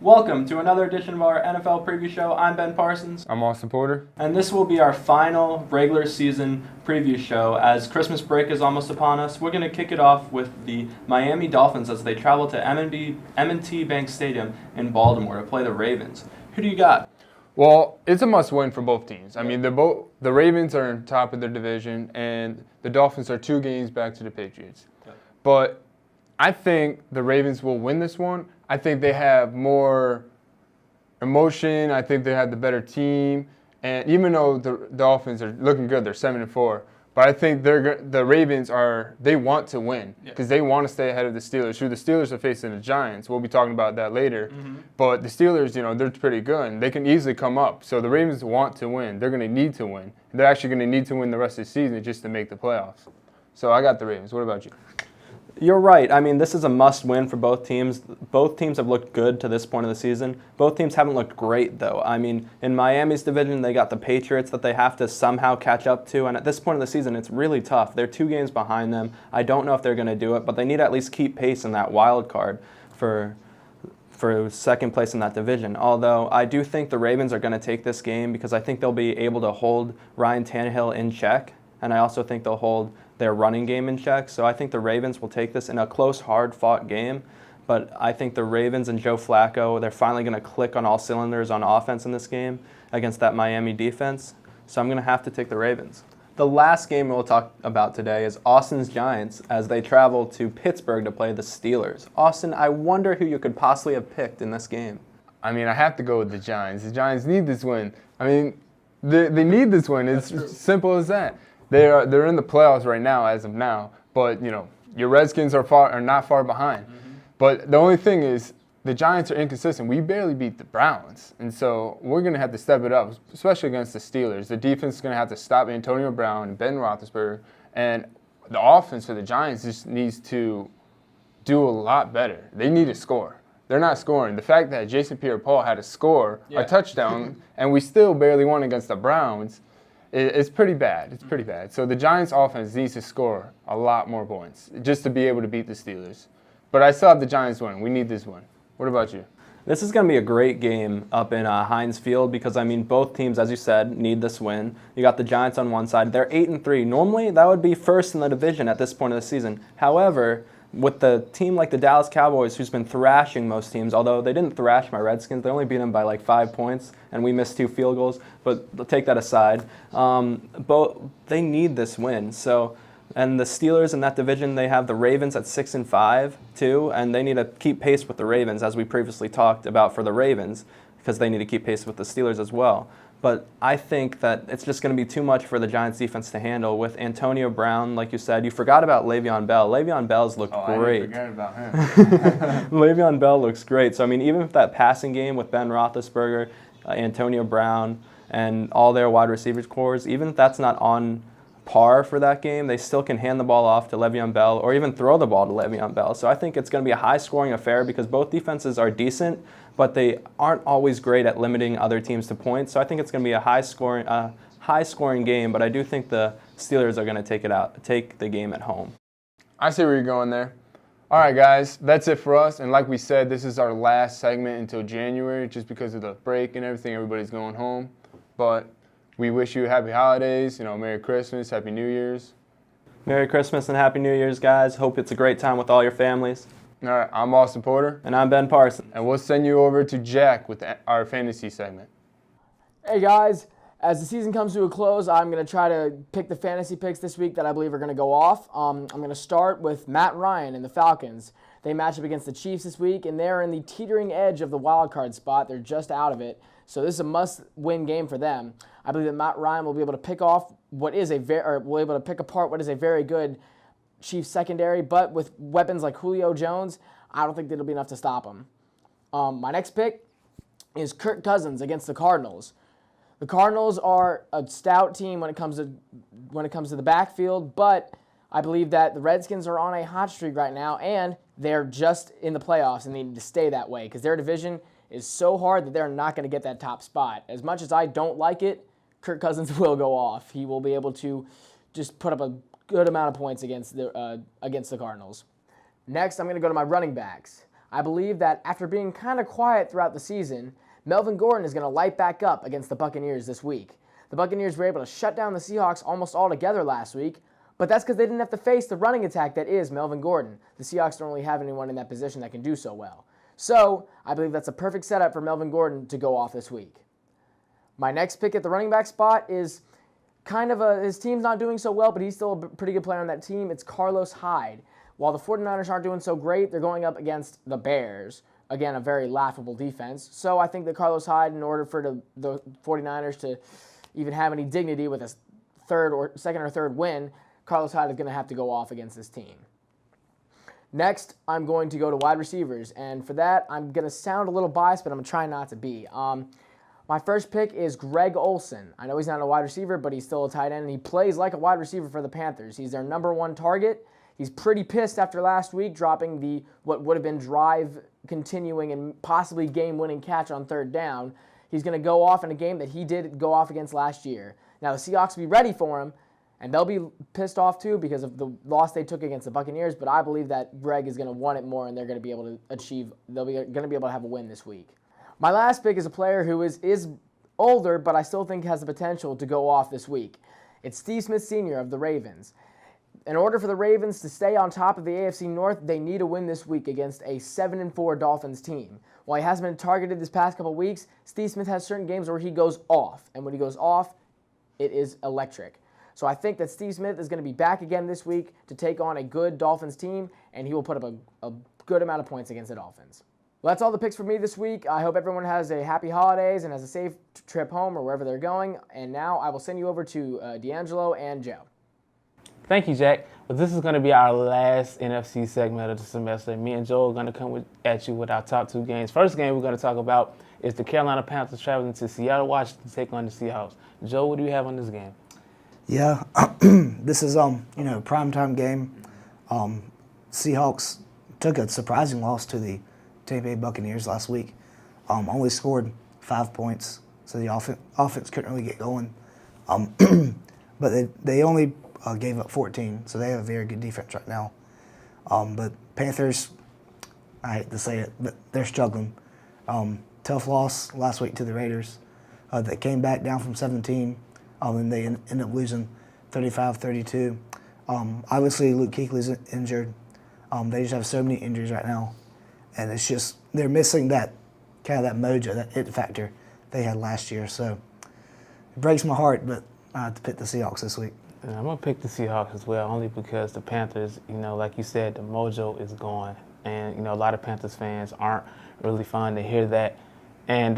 Welcome to another edition of our NFL preview show. I'm Ben Parsons. I'm Austin Porter. And this will be our final regular season preview show. As Christmas break is almost upon us, we're going to kick it off with the Miami Dolphins as they travel to M&T Bank Stadium in Baltimore to play the Ravens. Who do you got? Well, it's a must-win for both teams. I mean, the Ravens are on top of their division, and the Dolphins are 2 games back to the Patriots. Yep. But I think the Ravens will win this one. I think they have more emotion. I think they have the better team. And even though the Dolphins are looking good, they're 7-4. But I think the Ravens they want to win because they want to stay ahead of the Steelers. Who the Steelers are facing the Giants. We'll be talking about that later. Mm-hmm. But the Steelers, they're pretty good. And they can easily come up. So the Ravens want to win. They're going to need to win. They're actually going to need to win the rest of the season just to make the playoffs. So I got the Ravens. What about you? You're right. I mean, this is a must-win for both teams. Both teams have looked good to this point of the season. Both teams haven't looked great, though. I mean, in Miami's division, they got the Patriots that they have to somehow catch up to, and at this point of the season, it's really tough. They're 2 games behind them. I don't know if they're going to do it, but they need to at least keep pace in that wild card for second place in that division. Although I do think the Ravens are going to take this game because I think they'll be able to hold Ryan Tannehill in check, and I also think they'll hold their running game in check. So I think the Ravens will take this in a close, hard-fought game. But I think the Ravens and Joe Flacco, they're finally going to click on all cylinders on offense in this game against that Miami defense. So I'm going to have to take the Ravens. The last game we'll talk about today is Austin's Giants as they travel to Pittsburgh to play the Steelers. Austin, I wonder who you could possibly have picked in this game. I mean, I have to go with the Giants. The Giants need this win. I mean, they need this win. It's simple as that. They're in the playoffs right now as of now, but your Redskins are not far behind. Mm-hmm. But the only thing is the Giants are inconsistent. We barely beat the Browns, and so we're going to have to step it up, especially against the Steelers. The defense is going to have to stop Antonio Brown and Ben Roethlisberger, and the offense for the Giants just needs to do a lot better. They need to score. They're not scoring. The fact that Jason Pierre-Paul had to score a touchdown and we still barely won against the Browns, it's pretty bad. It's pretty bad. So the Giants' offense needs to score a lot more points just to be able to beat the Steelers. But I still have the Giants win. We need this win. What about you? This is going to be a great game up in Heinz Field because, I mean, both teams, as you said, need this win. You got the Giants on one side. They're 8-3. Normally, that would be first in the division at this point of the season. However, with the team like the Dallas Cowboys, who's been thrashing most teams, although they didn't thrash my Redskins, they only beat them by like 5 points, and we missed 2 field goals. But take that aside, they need this win. So, and the Steelers in that division, they have the Ravens at 6-5 too, and they need to keep pace with the Ravens, as we previously talked about for the Ravens, because they need to keep pace with the Steelers as well. But I think that it's just going to be too much for the Giants defense to handle with Antonio Brown, like you said. You forgot about Le'Veon Bell. Le'Veon Bell's looked great. I didn't forget about him. Le'Veon Bell looks great. So, I mean, even if that passing game with Ben Roethlisberger, Antonio Brown, and all their wide receivers cores, even if that's not on par for that game, they still can hand the ball off to Le'Veon Bell or even throw the ball to Le'Veon Bell. So I think it's going to be a high-scoring affair because both defenses are decent, but they aren't always great at limiting other teams to points. So I think it's going to be a high-scoring game, but I do think the Steelers are going to take the game at home. I see where you're going there. All right, guys, that's it for us. And like we said, this is our last segment until January just because of the break and everything. Everybody's going home. But we wish you happy holidays, Merry Christmas, Happy New Year's. Merry Christmas and Happy New Year's, guys. Hope it's a great time with all your families. All right, I'm Austin Porter. And I'm Ben Parsons. And we'll send you over to Jack with our fantasy segment. Hey, guys. As the season comes to a close, I'm going to try to pick the fantasy picks this week that I believe are going to go off. I'm going to start with Matt Ryan and the Falcons. They match up against the Chiefs this week, and they're in the teetering edge of the wild card spot. They're just out of it. So this is a must-win game for them. I believe that Matt Ryan will be able to pick apart what is a very good Chiefs secondary, but with weapons like Julio Jones, I don't think that'll be enough to stop him. My next pick is Kirk Cousins against the Cardinals. The Cardinals are a stout team when it comes to the backfield, but I believe that the Redskins are on a hot streak right now, and they're just in the playoffs and they need to stay that way because their division is so hard that they're not going to get that top spot. As much as I don't like it, Kirk Cousins will go off. He will be able to just put up a good amount of points against the Cardinals. Next, I'm going to go to my running backs. I believe that after being kind of quiet throughout the season, Melvin Gordon is going to light back up against the Buccaneers this week. The Buccaneers were able to shut down the Seahawks almost altogether last week, but that's because they didn't have to face the running attack that is Melvin Gordon. The Seahawks don't really have anyone in that position that can do so well. So, I believe that's a perfect setup for Melvin Gordon to go off this week. My next pick at the running back spot is his team's not doing so well, but he's still a pretty good player on that team. It's Carlos Hyde. While the 49ers aren't doing so great, they're going up against the Bears. Again, a very laughable defense. So I think that Carlos Hyde, in order for the 49ers to even have any dignity with a second or third win, Carlos Hyde is going to have to go off against this team. Next, I'm going to go to wide receivers. And for that, I'm going to sound a little biased, but I'm going to try not to be. My first pick is Greg Olsen. I know he's not a wide receiver, but he's still a tight end, and he plays like a wide receiver for the Panthers. He's their number one target. He's pretty pissed after last week, dropping what would have been drive continuing and possibly game-winning catch on third down. He's going to go off in a game that he did go off against last year. Now, the Seahawks will be ready for him, and they'll be pissed off too because of the loss they took against the Buccaneers, but I believe that Greg is going to want it more, and they're going to be able to they'll be going to be able to have a win this week. My last pick is a player who is older, but I still think has the potential to go off this week. It's Steve Smith Sr. of the Ravens. In order for the Ravens to stay on top of the AFC North, they need a win this week against a 7-4 Dolphins team. While he hasn't been targeted this past couple weeks, Steve Smith has certain games where he goes off. And when he goes off, it is electric. So I think that Steve Smith is going to be back again this week to take on a good Dolphins team, and he will put up a good amount of points against the Dolphins. Well, that's all the picks for me this week. I hope everyone has a happy holidays and has a safe trip home or wherever they're going. And now I will send you over to DeAngelo and Joe. Thank you, Jack. Well, this is going to be our last NFC segment of the semester. Me and Joe are going to come at you with our top two games. First game we're going to talk about is the Carolina Panthers traveling to Seattle, Washington to take on the Seahawks. Joe, what do you have on this game? Yeah, this is primetime game. Seahawks took a surprising loss to the Tampa Bay Buccaneers last week. Only scored 5 points, so the offense couldn't really get going. But they only gave up 14, so they have a very good defense right now. But Panthers, I hate to say it, but they're struggling. Tough loss last week to the Raiders. They came back down from 17, and they ended up losing 35-32. Obviously, Luke Kuechly's injured. They just have so many injuries right now. And it's just, they're missing that mojo, that it factor they had last year. So it breaks my heart, but I have to pick the Seahawks this week. And I'm going to pick the Seahawks as well, only because the Panthers, like you said, the mojo is gone. And, a lot of Panthers fans aren't really fond to hear that. And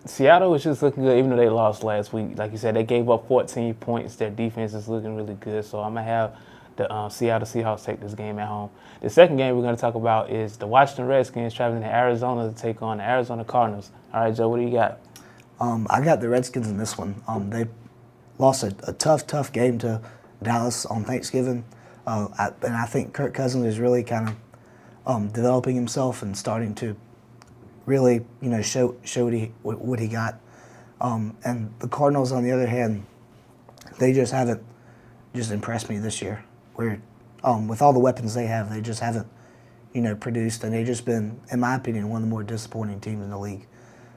Seattle is just looking good, even though they lost last week. Like you said, they gave up 14 points. Their defense is looking really good. So I'm going to have the Seattle Seahawks take this game at home. The second game we're going to talk about is the Washington Redskins traveling to Arizona to take on the Arizona Cardinals. All right, Joe, what do you got? I got the Redskins in this one. They lost a tough game to Dallas on Thanksgiving. And I think Kirk Cousins is really kind of developing himself and starting to really, show what he got. And the Cardinals, on the other hand, they just haven't impressed me this year. Where with all the weapons they have, they just haven't, produced, and they've just been, in my opinion, one of the more disappointing teams in the league.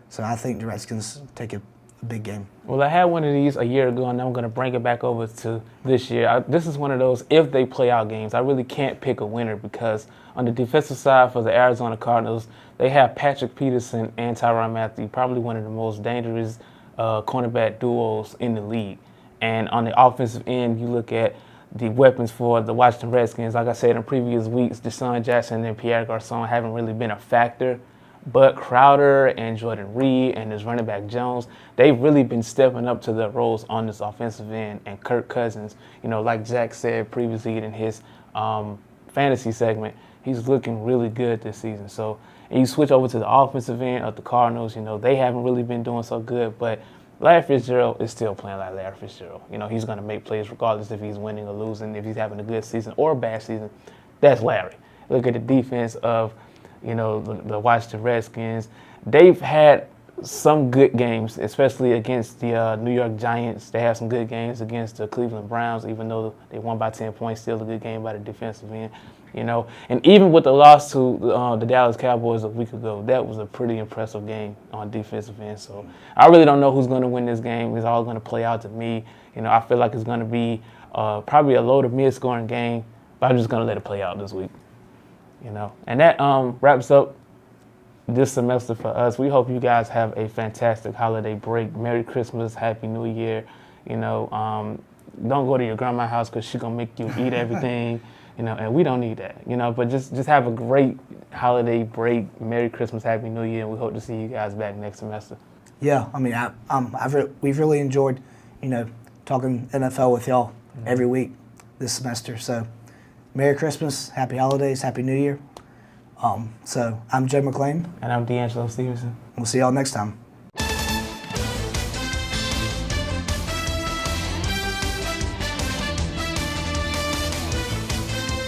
So I think the Redskins take a big game. Well, I had one of these a year ago, and I'm going to bring it back over to this year. This is one of those if they play out games. I really can't pick a winner because on the defensive side for the Arizona Cardinals, they have Patrick Peterson and Tyrann Mathieu, probably one of the most dangerous cornerback duos in the league. And on the offensive end, you look at the weapons for the Washington Redskins. Like I said in previous weeks, Deshaun Jackson and Pierre Garçon haven't really been a factor. But Crowder and Jordan Reed and his running back Jones, they've really been stepping up to their roles on this offensive end. And Kirk Cousins, like Jack said previously in his fantasy segment, he's looking really good this season. So, and you switch over to the offensive end of the Cardinals, they haven't really been doing so good. But Larry Fitzgerald is still playing like Larry Fitzgerald. He's going to make plays regardless if he's winning or losing, if he's having a good season or a bad season. That's Larry. Look at the defense of the Washington Redskins. They've had some good games, especially against the New York Giants. They have some good games against the Cleveland Browns, even though they won by 10 points. Still a good game by the defensive end, you know. And even with the loss to the Dallas Cowboys a week ago, that was a pretty impressive game on defensive end. So I really don't know who's going to win this game. It's all going to play out to me. You know, I feel like it's going to be probably a low to mid-scoring game, but I'm just going to let it play out this week, you know. And that wraps up this semester for us. We hope you guys have a fantastic holiday break. Merry Christmas, Happy New Year. You know, don't go to your grandma's house because she's going to make you eat everything, you know, and we don't need that, you know. But just have a great holiday break. Merry Christmas, Happy New Year, and we hope to see you guys back next semester. Yeah, I mean, we've really enjoyed, you know, talking NFL with y'all every week this semester. So, Merry Christmas, Happy Holidays, Happy New Year. So I'm Joe McLean. And I'm DeAngelo Stevenson. We'll see y'all next time.